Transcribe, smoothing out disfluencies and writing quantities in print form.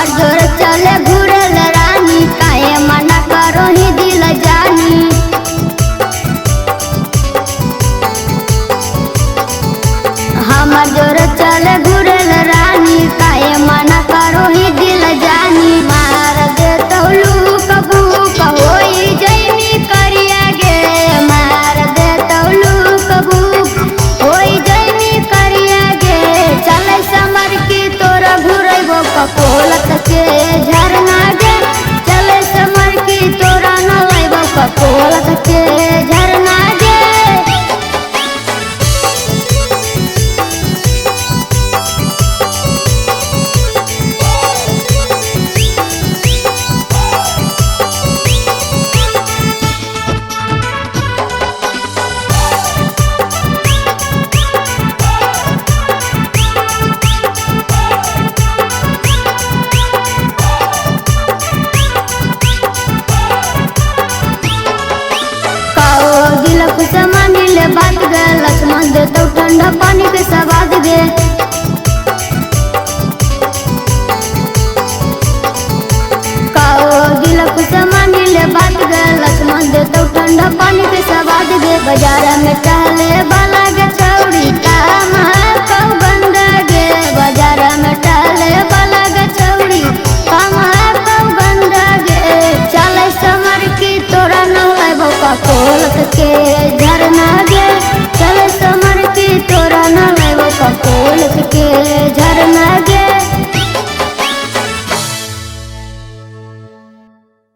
हमार जोर चले घूरल रानी, काहे मना करो ही दिल जानी। हमार जोर चले घूरल रानी, काहे मना करो ही दिल जानी। मार दे तौलू कबू होई जैमी करिया गे, मार दे तौलू कबू होई जैमी करिया गे। चले समर की तोरा घुरैबो कपोलत के झरना गे, चले समर की तोरा न लैबो कपोलत के झरना गे। बात गे लक्ष्मण दे तो ठंडा पानी के सवाद गे। काओ दिल खुश मानी ले बात गे लक्ष्मण दे तो ठंडा पानी के सवाद गे। बाजार में टहले वाला गे